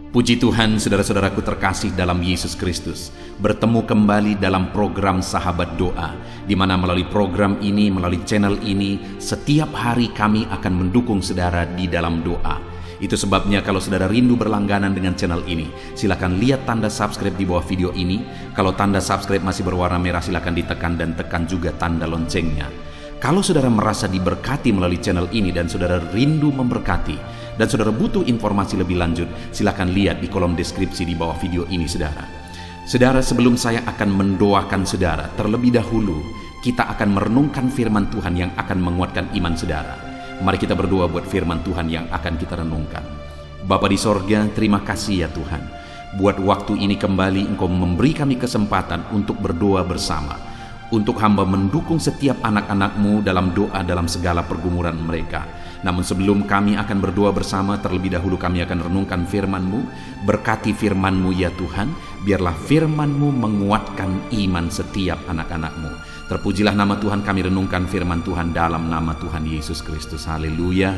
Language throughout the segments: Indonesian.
Puji Tuhan, saudara-saudaraku terkasih dalam Yesus Kristus, bertemu kembali dalam program Sahabat Doa, di mana melalui program ini, melalui channel ini, setiap hari kami akan mendukung saudara di dalam doa. Itu sebabnya kalau saudara rindu berlangganan dengan channel ini, silakan lihat tanda subscribe di bawah video ini. Kalau tanda subscribe masih berwarna merah, silakan ditekan dan tekan juga tanda loncengnya. Kalau saudara merasa diberkati melalui channel ini dan saudara rindu memberkati, dan saudara butuh informasi lebih lanjut, silakan lihat di kolom deskripsi di bawah video ini, saudara. Saudara, sebelum saya akan mendoakan saudara, terlebih dahulu kita akan merenungkan firman Tuhan yang akan menguatkan iman saudara. Mari kita berdoa buat firman Tuhan yang akan kita renungkan. Bapa di sorga, terima kasih ya Tuhan. Buat waktu ini kembali Engkau memberi kami kesempatan untuk berdoa bersama. Untuk hamba mendukung setiap anak-anak-Mu dalam doa dalam segala pergumulan mereka. Namun sebelum kami akan berdoa bersama, terlebih dahulu kami akan renungkan firman-Mu. Berkati firman-Mu ya Tuhan, biarlah firman-Mu menguatkan iman setiap anak-anak-Mu. Terpujilah nama Tuhan, kami renungkan firman Tuhan dalam nama Tuhan Yesus Kristus. Haleluya,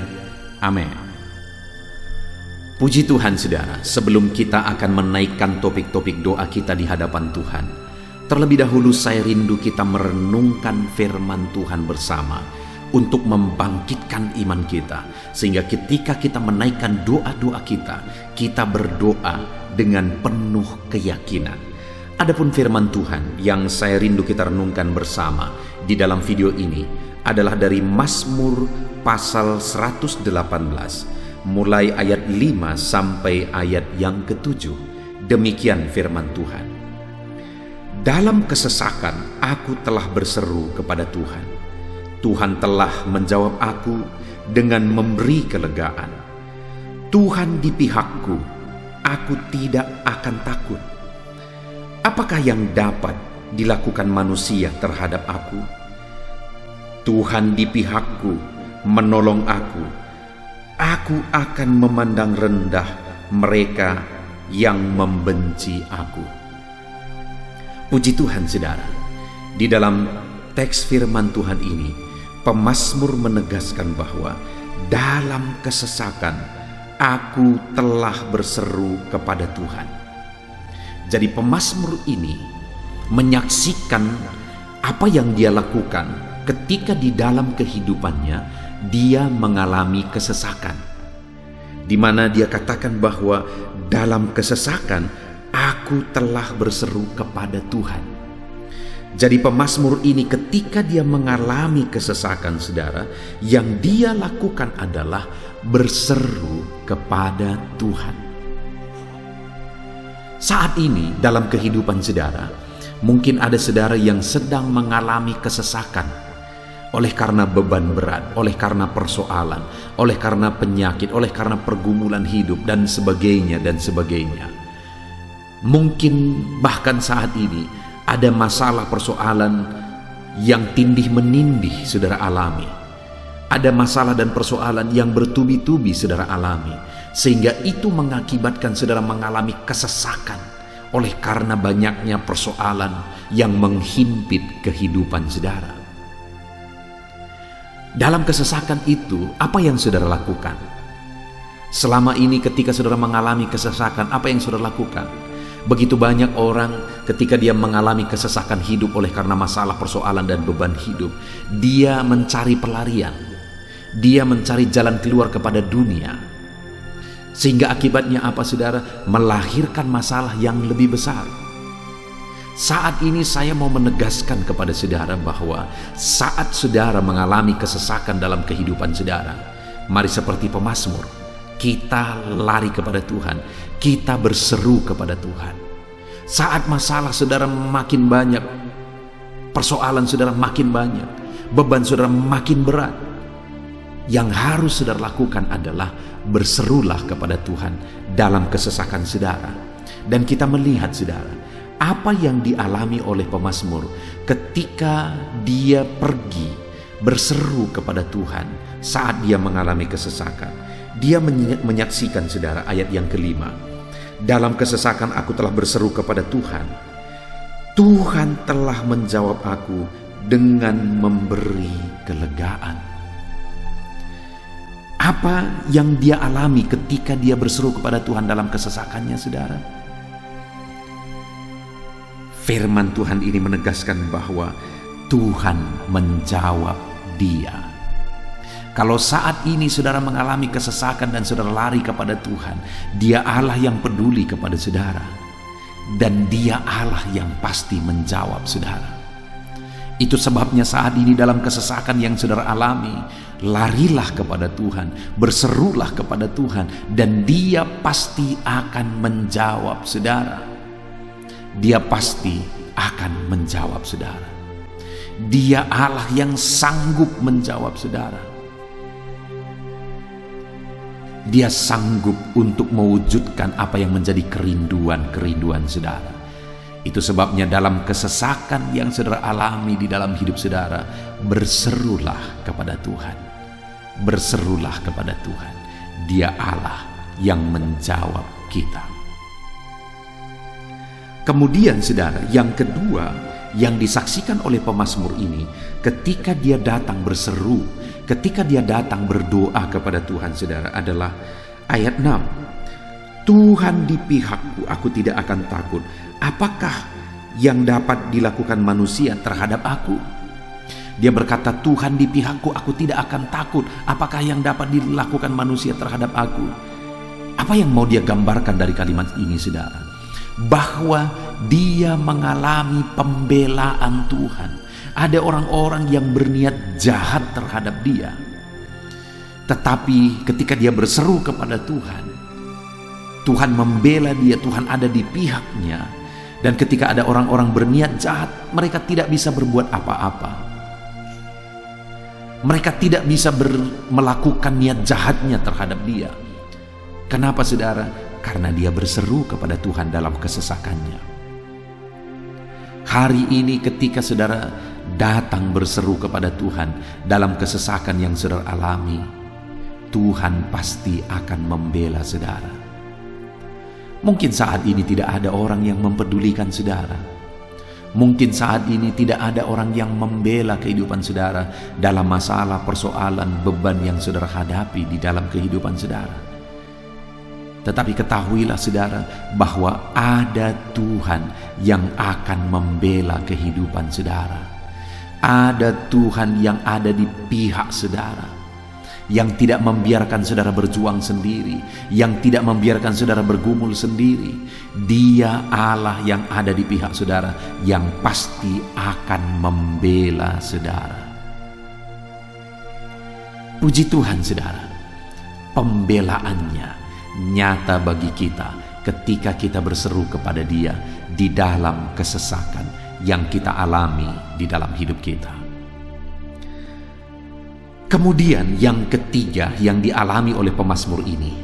amin. Puji Tuhan saudara, sebelum kita akan menaikkan topik-topik doa kita di hadapan Tuhan, terlebih dahulu saya rindu kita merenungkan firman Tuhan bersama untuk membangkitkan iman kita. Sehingga ketika kita menaikkan doa-doa kita, kita berdoa dengan penuh keyakinan. Adapun firman Tuhan yang saya rindu kita renungkan bersama di dalam video ini adalah dari Mazmur pasal 118, mulai ayat 5 sampai ayat yang ke-7. Demikian firman Tuhan. Dalam kesesakan aku telah berseru kepada Tuhan. Tuhan telah menjawab aku dengan memberi kelegaan. Tuhan di pihakku, aku tidak akan takut. Apakah yang dapat dilakukan manusia terhadap aku? Tuhan di pihakku, menolong aku. Aku akan memandang rendah mereka yang membenci aku. Puji Tuhan saudara, di dalam teks firman Tuhan ini, pemazmur menegaskan bahwa dalam kesesakan aku telah berseru kepada Tuhan. Jadi pemazmur ini menyaksikan apa yang dia lakukan ketika di dalam kehidupannya dia mengalami kesesakan, di mana dia katakan bahwa dalam kesesakan aku telah berseru kepada Tuhan. Jadi pemazmur ini ketika dia mengalami kesesakan saudara, yang dia lakukan adalah berseru kepada Tuhan. Saat ini dalam kehidupan saudara, mungkin ada saudara yang sedang mengalami kesesakan oleh karena beban berat, oleh karena persoalan, oleh karena penyakit, oleh karena pergumulan hidup dan sebagainya dan sebagainya. Mungkin bahkan saat ini ada masalah persoalan yang tindih menindih saudara alami. Ada masalah dan persoalan yang bertubi-tubi saudara alami, sehingga itu mengakibatkan saudara mengalami kesesakan oleh karena banyaknya persoalan yang menghimpit kehidupan saudara. Dalam kesesakan itu, apa yang saudara lakukan? Selama ini ketika saudara mengalami kesesakan, apa yang saudara lakukan? Begitu banyak orang ketika dia mengalami kesesakan hidup oleh karena masalah persoalan dan beban hidup, dia mencari pelarian, dia mencari jalan keluar kepada dunia, sehingga akibatnya apa saudara? Melahirkan masalah yang lebih besar. Saat ini saya mau menegaskan kepada saudara bahwa saat saudara mengalami kesesakan dalam kehidupan saudara, mari seperti pemazmur, kita lari kepada Tuhan, kita berseru kepada Tuhan. Saat masalah saudara makin banyak, persoalan saudara makin banyak, beban saudara makin berat, yang harus saudara lakukan adalah berserulah kepada Tuhan dalam kesesakan saudara. Dan kita melihat saudara, apa yang dialami oleh pemazmur ketika dia pergi berseru kepada Tuhan saat dia mengalami kesesakan. Dia menyaksikan saudara ayat yang kelima. Dalam kesesakan aku telah berseru kepada Tuhan. Tuhan telah menjawab aku dengan memberi kelegaan. Apa yang dia alami ketika dia berseru kepada Tuhan dalam kesesakannya, saudara? Firman Tuhan ini menegaskan bahwa Tuhan menjawab dia. Kalau saat ini saudara mengalami kesesakan dan saudara lari kepada Tuhan, Dia Allah yang peduli kepada saudara. Dan Dia Allah yang pasti menjawab saudara. Itu sebabnya saat ini dalam kesesakan yang saudara alami, larilah kepada Tuhan, berserulah kepada Tuhan, dan Dia pasti akan menjawab saudara. Dia pasti akan menjawab saudara. Dia Allah yang sanggup menjawab saudara. Dia sanggup untuk mewujudkan apa yang menjadi kerinduan saudara. Itu sebabnya dalam kesesakan yang saudara alami di dalam hidup saudara, berserulah kepada Tuhan. Berserulah kepada Tuhan. Dia Allah yang menjawab kita. Kemudian saudara, yang kedua yang disaksikan oleh pemazmur ini, ketika dia datang berseru, ketika dia datang berdoa kepada Tuhan saudara, adalah ayat 6. Tuhan di pihakku, aku tidak akan takut. Apakah yang dapat dilakukan manusia terhadap aku? Dia berkata, Tuhan di pihakku, aku tidak akan takut. Apakah yang dapat dilakukan manusia terhadap aku? Apa yang mau dia gambarkan dari kalimat ini, saudara? Bahwa dia mengalami pembelaan Tuhan. Ada orang-orang yang berniat jahat terhadap dia. Tetapi ketika dia berseru kepada Tuhan, Tuhan membela dia, Tuhan ada di pihaknya. Dan ketika ada orang-orang berniat jahat, mereka tidak bisa berbuat apa-apa. Mereka tidak bisa melakukan niat jahatnya terhadap dia. Kenapa saudara? Karena dia berseru kepada Tuhan dalam kesesakannya. Hari ini ketika saudara datang berseru kepada Tuhan dalam kesesakan yang saudara alami, Tuhan pasti akan membela saudara. Mungkin saat ini tidak ada orang yang mempedulikan saudara. Mungkin saat ini tidak ada orang yang membela kehidupan saudara dalam masalah, persoalan, beban yang saudara hadapi di dalam kehidupan saudara. Tetapi ketahuilah saudara bahwa ada Tuhan yang akan membela kehidupan saudara. Ada Tuhan yang ada di pihak saudara, yang tidak membiarkan saudara berjuang sendiri, yang tidak membiarkan saudara bergumul sendiri. Dia Allah yang ada di pihak saudara, yang pasti akan membela saudara. Puji Tuhan saudara, pembelaannya nyata bagi kita ketika kita berseru kepada Dia di dalam kesesakan yang kita alami di dalam hidup kita. Kemudian yang ketiga yang dialami oleh pemazmur ini,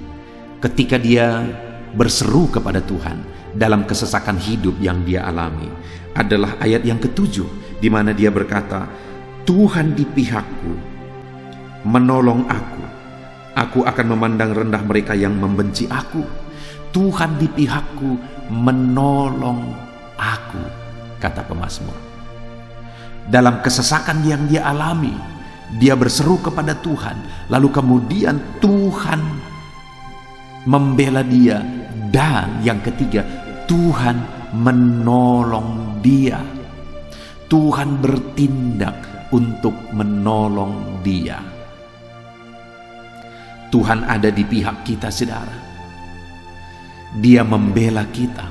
ketika dia berseru kepada Tuhan dalam kesesakan hidup yang dia alami, adalah ayat yang ketujuh, di mana dia berkata, Tuhan di pihakku, menolong aku akan memandang rendah mereka yang membenci aku. Tuhan di pihakku, menolong aku, kata pemazmur. Dalam kesesakan yang dia alami, dia berseru kepada Tuhan, lalu kemudian Tuhan membela dia, dan yang ketiga, Tuhan menolong dia. Tuhan bertindak untuk menolong dia. Tuhan ada di pihak kita, saudara. Dia membela kita.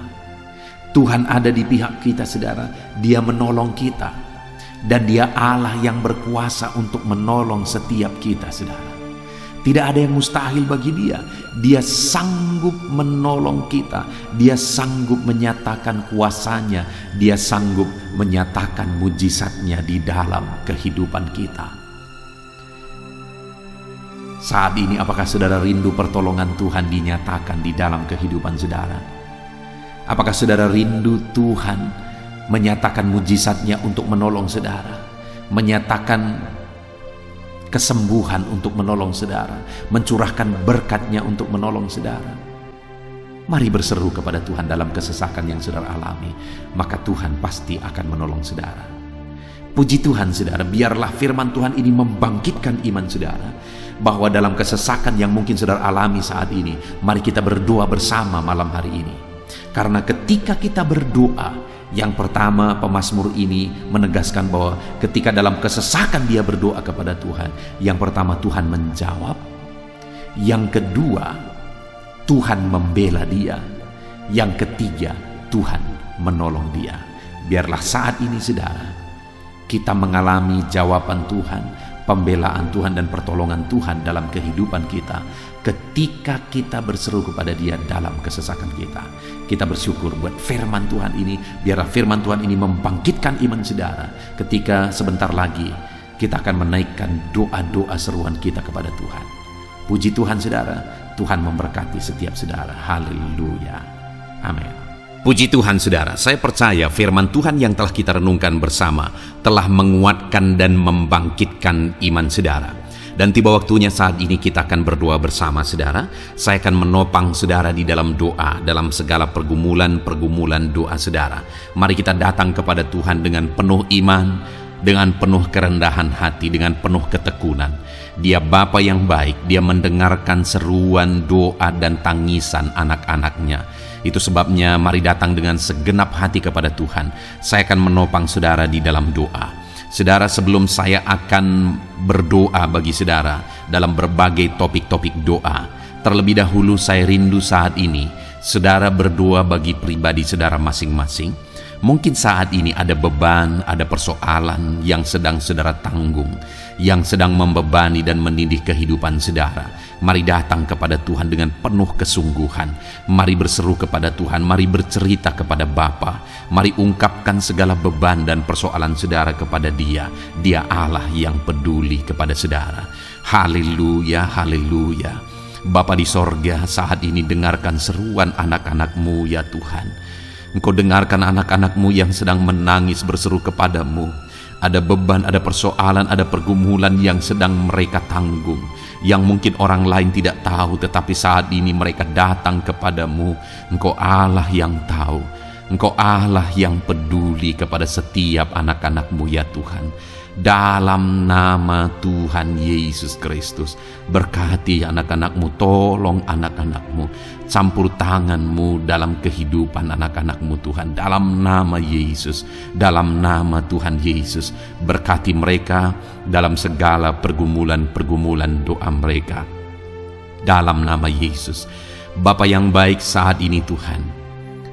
Tuhan ada di pihak kita, saudara. Dia menolong kita. Dan Dia Allah yang berkuasa untuk menolong setiap kita, saudara. Tidak ada yang mustahil bagi Dia. Dia sanggup menolong kita. Dia sanggup menyatakan kuasanya. Dia sanggup menyatakan mujizatnya di dalam kehidupan kita. Saat ini apakah saudara rindu pertolongan Tuhan dinyatakan di dalam kehidupan saudara? Apakah saudara rindu Tuhan menyatakan mujizatnya untuk menolong saudara, menyatakan kesembuhan untuk menolong saudara, mencurahkan berkatnya untuk menolong saudara? Mari berseru kepada Tuhan dalam kesesakan yang saudara alami, maka Tuhan pasti akan menolong saudara. Puji Tuhan saudara, biarlah firman Tuhan ini membangkitkan iman saudara, bahwa dalam kesesakan yang mungkin saudara alami saat ini, mari kita berdoa bersama malam hari ini. Karena ketika kita berdoa, yang pertama pemazmur ini menegaskan bahwa ketika dalam kesesakan dia berdoa kepada Tuhan, yang pertama Tuhan menjawab, yang kedua Tuhan membela dia, yang ketiga Tuhan menolong dia. Biarlah saat ini saudara, kita mengalami jawaban Tuhan, pembelaan Tuhan dan pertolongan Tuhan dalam kehidupan kita ketika kita berseru kepada Dia dalam kesesakan kita. Kita bersyukur buat firman Tuhan ini. Biarlah firman Tuhan ini membangkitkan iman saudara ketika sebentar lagi kita akan menaikkan doa-doa seruan kita kepada Tuhan. Puji Tuhan saudara, Tuhan memberkati setiap saudara. Haleluya. Amin. Puji Tuhan saudara, saya percaya firman Tuhan yang telah kita renungkan bersama telah menguatkan dan membangkitkan iman saudara. Dan tiba waktunya saat ini kita akan berdoa bersama saudara. Saya akan menopang saudara di dalam doa, dalam segala pergumulan doa saudara. Mari kita datang kepada Tuhan dengan penuh iman, dengan penuh kerendahan hati, dengan penuh ketekunan. Dia Bapa yang baik, Dia mendengarkan seruan doa dan tangisan anak-anaknya. Itu sebabnya mari datang dengan segenap hati kepada Tuhan. Saya akan menopang saudara di dalam doa. Saudara, sebelum saya akan berdoa bagi saudara dalam berbagai topik-topik doa, terlebih dahulu saya rindu saat ini saudara berdoa bagi pribadi saudara masing-masing. Mungkin saat ini ada beban, ada persoalan yang sedang saudara tanggung, yang sedang membebani dan menindih kehidupan saudara. Mari datang kepada Tuhan dengan penuh kesungguhan. Mari berseru kepada Tuhan, mari bercerita kepada Bapa. Mari ungkapkan segala beban dan persoalan saudara kepada Dia. Dia Allah yang peduli kepada saudara. Haleluya, haleluya. Bapa di sorga, saat ini dengarkan seruan anak-anak-Mu ya Tuhan. Engkau dengarkan anak-anak-Mu yang sedang menangis berseru kepadamu. Ada beban, ada persoalan, ada pergumulan yang sedang mereka tanggung, yang mungkin orang lain tidak tahu, tetapi saat ini mereka datang kepadamu. Engkau Allah yang tahu, Engkau Allah yang peduli kepada setiap anak-anak-Mu ya Tuhan. Dalam nama Tuhan Yesus Kristus, berkati anak-anak-Mu, tolong anak-anak-Mu, campur tangan-Mu dalam kehidupan anak-anak-Mu Tuhan. Dalam nama Yesus, dalam nama Tuhan Yesus, berkati mereka dalam segala pergumulan-pergumulan doa mereka. Dalam nama Yesus, Bapa yang baik, saat ini Tuhan,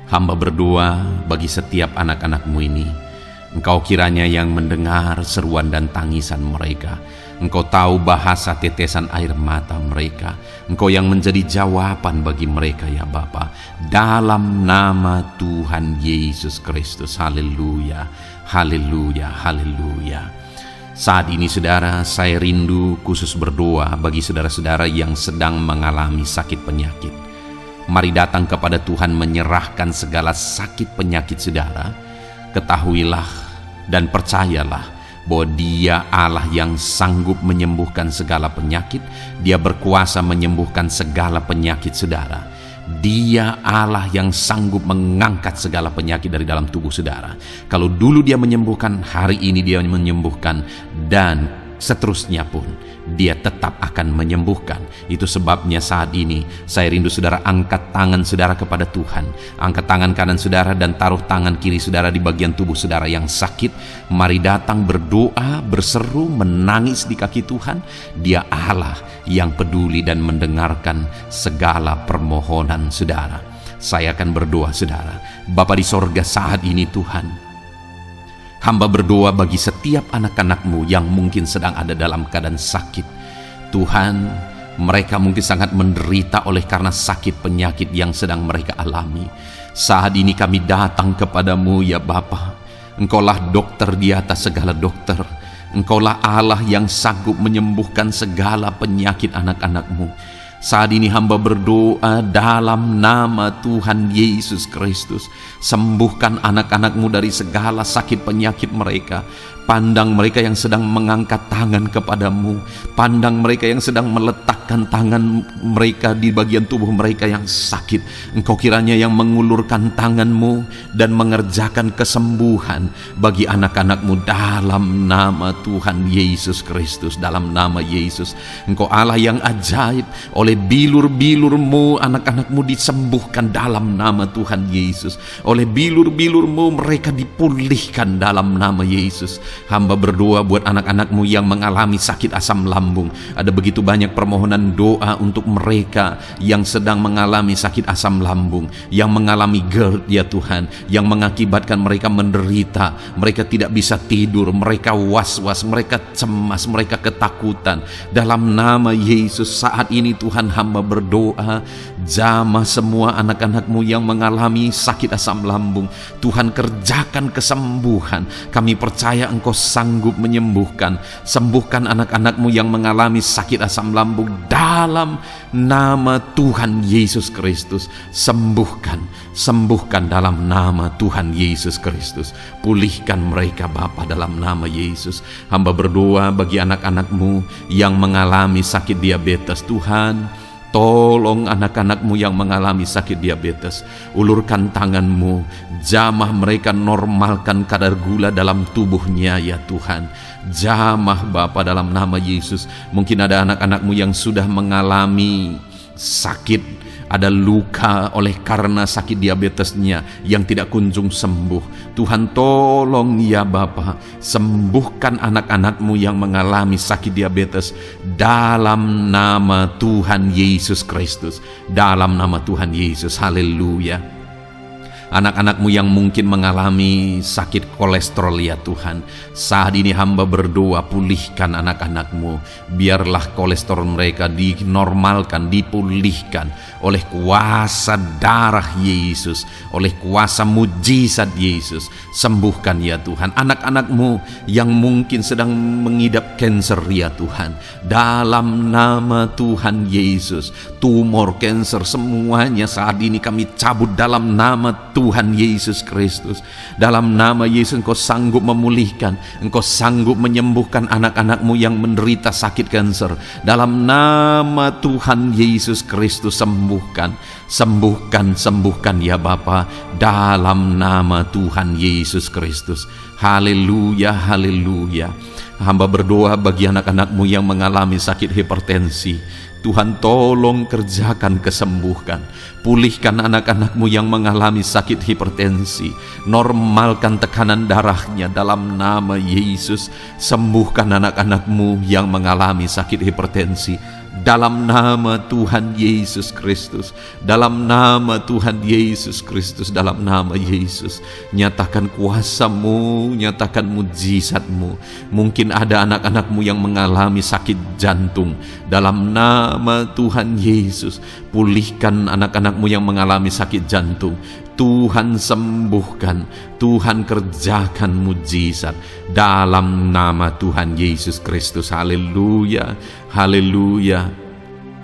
hamba berdoa bagi setiap anak-anak-Mu ini. Engkau kiranya yang mendengar seruan dan tangisan mereka. Engkau tahu bahasa tetesan air mata mereka. Engkau yang menjadi jawaban bagi mereka ya Bapa. Dalam nama Tuhan Yesus Kristus. Haleluya, haleluya, haleluya. Saat ini saudara, saya rindu khusus berdoa bagi saudara-saudara yang sedang mengalami sakit penyakit. Mari datang kepada Tuhan menyerahkan segala sakit penyakit saudara. Ketahuilah dan percayalah bahwa Dia Allah yang sanggup menyembuhkan segala penyakit. Dia berkuasa menyembuhkan segala penyakit saudara. Dia Allah yang sanggup mengangkat segala penyakit dari dalam tubuh saudara. Kalau dulu Dia menyembuhkan, hari ini Dia menyembuhkan, dan seterusnya pun Dia tetap akan menyembuhkan. Itu sebabnya saat ini saya rindu saudara angkat tangan saudara kepada Tuhan. Angkat tangan kanan saudara dan taruh tangan kiri saudara di bagian tubuh saudara yang sakit. Mari datang berdoa, berseru, menangis di kaki Tuhan. Dia Allah yang peduli dan mendengarkan segala permohonan saudara. Saya akan berdoa saudara. Bapa di sorga, saat ini Tuhan, hamba berdoa bagi setiap anak-anak-Mu yang mungkin sedang ada dalam keadaan sakit. Tuhan, mereka mungkin sangat menderita oleh karena sakit penyakit yang sedang mereka alami. Saat ini kami datang kepadamu ya Bapa. Engkaulah dokter di atas segala dokter. Engkaulah Allah yang sanggup menyembuhkan segala penyakit anak-anak-Mu. Saat ini hamba berdoa dalam nama Tuhan Yesus Kristus. Sembuhkan anak-anak-Mu dari segala sakit penyakit mereka. Pandang mereka yang sedang mengangkat tangan kepadamu. Pandang mereka yang sedang meletakkan tangan mereka di bagian tubuh mereka yang sakit. Engkau kiranya yang mengulurkan tanganmu dan mengerjakan kesembuhan bagi anak-anakmu dalam nama Tuhan Yesus Kristus. Dalam nama Yesus, Engkau Allah yang ajaib. Oleh bilur-bilurmu anak-anakmu disembuhkan dalam nama Tuhan Yesus. Oleh bilur-bilurmu mereka dipulihkan dalam nama Yesus. Hamba berdoa buat anak-anakmu yang mengalami sakit asam lambung. Ada begitu banyak permohonan doa untuk mereka yang sedang mengalami sakit asam lambung, yang mengalami GERD ya Tuhan, yang mengakibatkan mereka menderita, mereka tidak bisa tidur, mereka was-was, mereka cemas, mereka ketakutan. Dalam nama Yesus saat ini Tuhan, hamba berdoa, jamah semua anak-anakmu yang mengalami sakit asam lambung. Tuhan, kerjakan kesembuhan. Kami percaya Engkau sanggup menyembuhkan. Sembuhkan anak-anakmu yang mengalami sakit asam lambung dalam nama Tuhan Yesus Kristus. Sembuhkan dalam nama Tuhan Yesus Kristus. Pulihkan mereka Bapa dalam nama Yesus. Hamba berdoa bagi anak-anakmu yang mengalami sakit diabetes. Tuhan, tolong anak-anakmu yang mengalami sakit diabetes. Ulurkan tanganmu, jamah mereka, normalkan kadar gula dalam tubuhnya ya Tuhan. Jamah Bapa dalam nama Yesus. Mungkin ada anak-anakmu yang sudah mengalami sakit, ada luka oleh karena sakit diabetesnya yang tidak kunjung sembuh. Tuhan, tolong ya Bapa, sembuhkan anak-anakmu yang mengalami sakit diabetes dalam nama Tuhan Yesus Kristus. Dalam nama Tuhan Yesus, haleluya. Anak-anakmu yang mungkin mengalami sakit kolesterol ya Tuhan, saat ini hamba berdoa, pulihkan anak-anakmu. Biarlah kolesterol mereka dinormalkan, dipulihkan oleh kuasa darah Yesus, oleh kuasa mujizat Yesus. Sembuhkan ya Tuhan anak-anakmu yang mungkin sedang mengidap kanker ya Tuhan. Dalam nama Tuhan Yesus, tumor, kanker, semuanya saat ini kami cabut dalam nama Tuhan Yesus Kristus. Dalam nama Yesus, Engkau sanggup memulihkan, Engkau sanggup menyembuhkan anak-anakmu yang menderita sakit kanker. Dalam nama Tuhan Yesus Kristus, sembuhkan ya Bapa, dalam nama Tuhan Yesus Kristus. Haleluya, haleluya. Hamba berdoa bagi anak-anakmu yang mengalami sakit hipertensi. Tuhan, tolong kerjakan kesembuhan. Pulihkan anak-anakmu yang mengalami sakit hipertensi. Normalkan tekanan darahnya dalam nama Yesus. Sembuhkan anak-anakmu yang mengalami sakit hipertensi dalam nama Tuhan Yesus Kristus. Dalam nama Tuhan Yesus Kristus, dalam nama Yesus, nyatakan kuasa-Mu, nyatakan mujizat-Mu. Mungkin ada anak-anakmu yang mengalami sakit jantung. Dalam nama Tuhan Yesus, pulihkan anak-anakmu yang mengalami sakit jantung. Tuhan sembuhkan, Tuhan kerjakan mujizat dalam nama Tuhan Yesus Kristus. Haleluya, haleluya,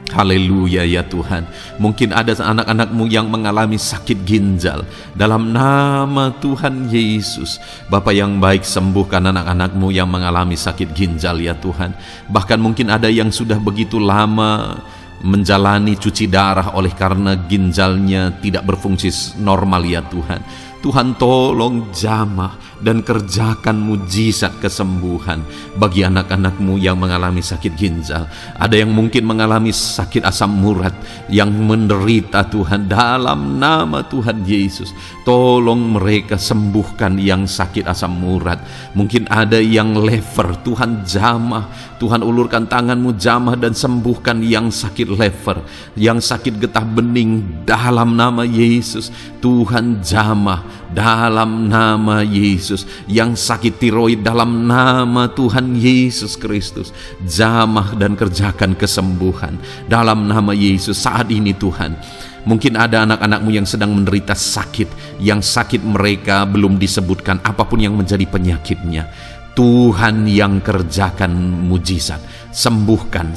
haleluya ya Tuhan. Mungkin ada anak-anakmu yang mengalami sakit ginjal. Dalam nama Tuhan Yesus, Bapa yang baik, sembuhkan anak-anakmu yang mengalami sakit ginjal ya Tuhan. Bahkan mungkin ada yang sudah begitu lama menjalani cuci darah oleh karena ginjalnya tidak berfungsi normal ya Tuhan. Tuhan, tolong jamah dan kerjakan mujizat kesembuhan bagi anak-anakmu yang mengalami sakit ginjal. Ada yang mungkin mengalami sakit asam urat yang menderita Tuhan. Dalam nama Tuhan Yesus, tolong mereka sembuhkan yang sakit asam urat. Mungkin ada yang lever, Tuhan jamah, Tuhan ulurkan tanganmu, jamah dan sembuhkan yang sakit lever, yang sakit getah bening dalam nama Yesus. Tuhan jamah dalam nama Yesus. Yang sakit tiroid dalam nama Tuhan Yesus Kristus, jamah dan kerjakan kesembuhan dalam nama Yesus. Saat ini Tuhan, mungkin ada anak-anakmu yang sedang menderita sakit, yang sakit mereka belum disebutkan apapun yang menjadi penyakitnya. Tuhan yang kerjakan mujizat, sembuhkan.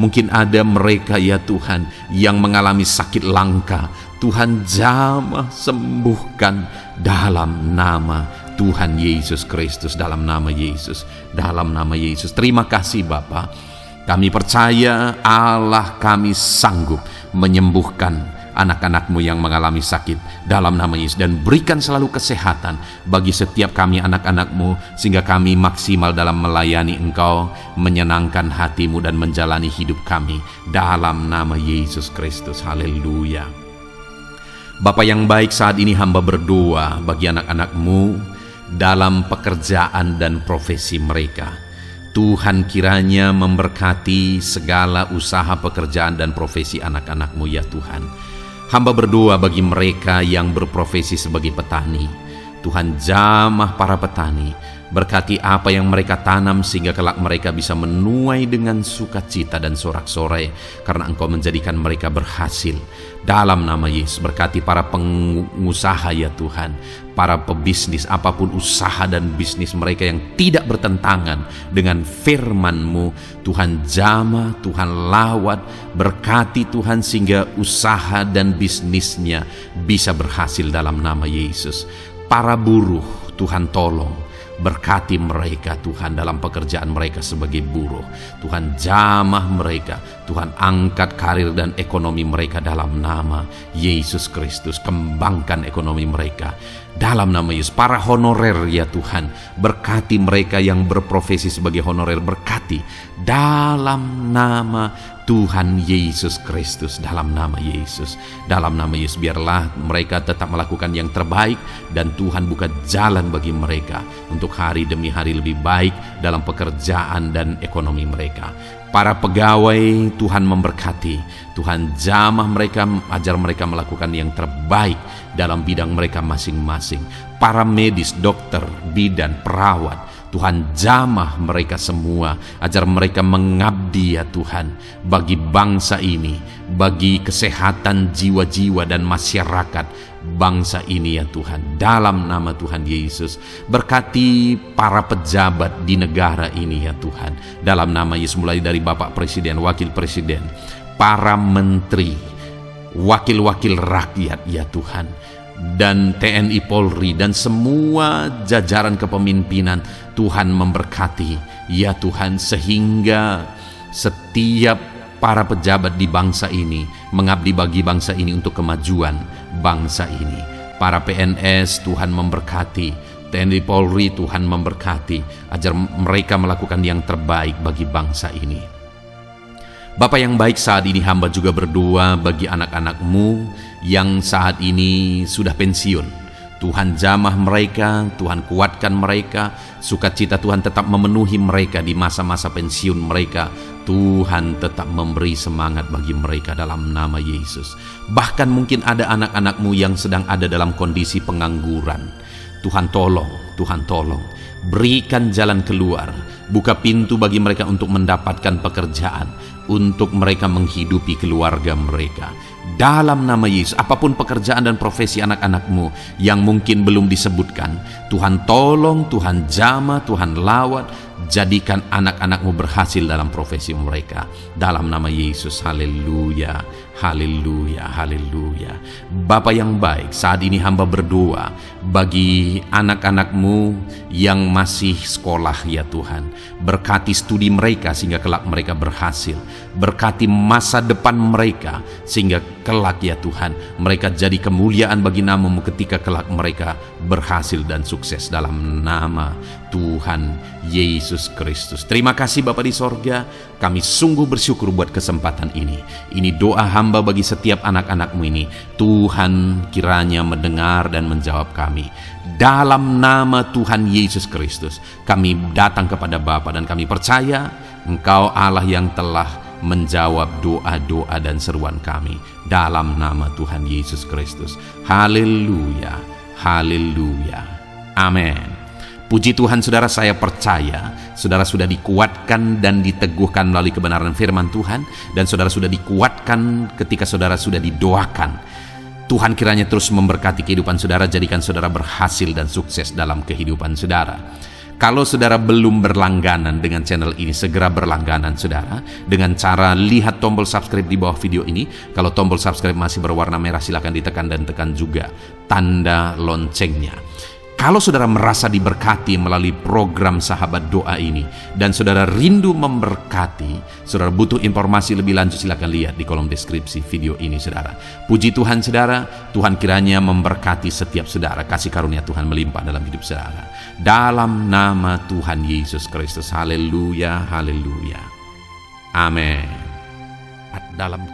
Mungkin ada mereka ya Tuhan yang mengalami sakit langka. Tuhan jamah, sembuhkan dalam nama Tuhan Yesus Kristus, dalam nama Yesus, dalam nama Yesus. Terima kasih Bapa. Kami percaya Allah kami sanggup menyembuhkan anak-anak-Mu yang mengalami sakit dalam nama Yesus, dan berikan selalu kesehatan bagi setiap kami anak-anak-Mu, sehingga kami maksimal dalam melayani Engkau, menyenangkan hati-Mu dan menjalani hidup kami dalam nama Yesus Kristus. Haleluya. Bapa yang baik, saat ini hamba berdoa bagi anak-anak-Mu dalam pekerjaan dan profesi mereka. Tuhan kiranya memberkati segala usaha pekerjaan dan profesi anak-anak-Mu ya Tuhan. Hamba berdoa bagi mereka yang berprofesi sebagai petani. Tuhan jamah para petani, berkati apa yang mereka tanam sehingga kelak mereka bisa menuai dengan sukacita dan sorak-sorai karena Engkau menjadikan mereka berhasil. Dalam nama Yesus, berkati para pengusaha ya Tuhan, para pebisnis, apapun usaha dan bisnis mereka yang tidak bertentangan dengan firman-Mu. Tuhan jamah, Tuhan lawat, berkati Tuhan sehingga usaha dan bisnisnya bisa berhasil dalam nama Yesus. Para buruh, Tuhan tolong, berkati mereka Tuhan dalam pekerjaan mereka sebagai buruh. Tuhan jamah mereka, Tuhan angkat karir dan ekonomi mereka dalam nama Yesus Kristus. Kembangkan ekonomi mereka dalam nama Yesus. Para honorer ya Tuhan, berkati mereka yang berprofesi sebagai honorer, berkati dalam nama Tuhan Yesus Kristus, dalam nama Yesus, dalam nama Yesus. Biarlah mereka tetap melakukan yang terbaik dan Tuhan buka jalan bagi mereka untuk hari demi hari lebih baik dalam pekerjaan dan ekonomi mereka. Para pegawai Tuhan memberkati, Tuhan jamah mereka, ajar mereka melakukan yang terbaik dalam bidang mereka masing-masing. Para medis, dokter, bidan, perawat, Tuhan jamah mereka semua, ajar mereka mengabdi ya Tuhan bagi bangsa ini, bagi kesehatan jiwa-jiwa dan masyarakat bangsa ini ya Tuhan, dalam nama Tuhan Yesus. Berkati para pejabat di negara ini ya Tuhan, dalam nama Yesus, mulai dari Bapak Presiden, Wakil Presiden, para menteri, wakil-wakil rakyat ya Tuhan, dan TNI Polri dan semua jajaran kepemimpinan. Tuhan memberkati ya Tuhan, sehingga setiap para pejabat di bangsa ini mengabdi bagi bangsa ini untuk kemajuan bangsa ini. Para PNS Tuhan memberkati, TNI Polri Tuhan memberkati, ajar mereka melakukan yang terbaik bagi bangsa ini. Bapa yang baik, saat ini hamba juga berdoa bagi anak-anak-Mu yang saat ini sudah pensiun. Tuhan jamah mereka, Tuhan kuatkan mereka, sukacita Tuhan tetap memenuhi mereka di masa-masa pensiun mereka. Tuhan tetap memberi semangat bagi mereka dalam nama Yesus. Bahkan mungkin ada anak-anak-Mu yang sedang ada dalam kondisi pengangguran. Tuhan tolong, Tuhan tolong, berikan jalan keluar, buka pintu bagi mereka untuk mendapatkan pekerjaan, untuk mereka menghidupi keluarga mereka. Dalam nama Yesus, apapun pekerjaan dan profesi anak-anak-Mu yang mungkin belum disebutkan, Tuhan tolong, Tuhan jamah, Tuhan lawat, jadikan anak-anak-Mu berhasil dalam profesi mereka. Dalam nama Yesus, haleluya, haleluya, haleluya. Bapa yang baik, saat ini hamba berdoa bagi anak-anak-Mu yang masih sekolah ya Tuhan. Berkati studi mereka sehingga kelak mereka berhasil. Berkati masa depan mereka sehingga kelak ya Tuhan mereka jadi kemuliaan bagi nama-Mu ketika kelak mereka berhasil dan sukses dalam nama Tuhan Yesus Kristus. Terima kasih Bapa di sorga, kami sungguh bersyukur buat kesempatan ini. Ini doa hamba bagi setiap anak-anak-Mu ini. Tuhan kiranya mendengar dan menjawab kami. Dalam nama Tuhan Yesus Kristus kami datang kepada Bapa dan kami percaya Engkau Allah yang telah menjawab doa-doa dan seruan kami. Dalam nama Tuhan Yesus Kristus. Haleluya, haleluya, amin. Puji Tuhan saudara, saya percaya saudara sudah dikuatkan dan diteguhkan melalui kebenaran firman Tuhan, dan saudara sudah dikuatkan ketika saudara sudah didoakan. Tuhan kiranya terus memberkati kehidupan saudara, jadikan saudara berhasil dan sukses dalam kehidupan saudara. Kalau saudara belum berlangganan dengan channel ini, segera berlangganan saudara dengan cara lihat tombol subscribe di bawah video ini. Kalau tombol subscribe masih berwarna merah, silakan ditekan dan tekan juga tanda loncengnya. Kalau saudara merasa diberkati melalui program Sahabat Doa ini, dan saudara rindu memberkati, saudara butuh informasi lebih lanjut, silakan lihat di kolom deskripsi video ini, saudara. Puji Tuhan, saudara. Tuhan kiranya memberkati setiap saudara. Kasih karunia Tuhan melimpah dalam hidup saudara. Dalam nama Tuhan Yesus Kristus. Haleluya, haleluya. Amin. Dalam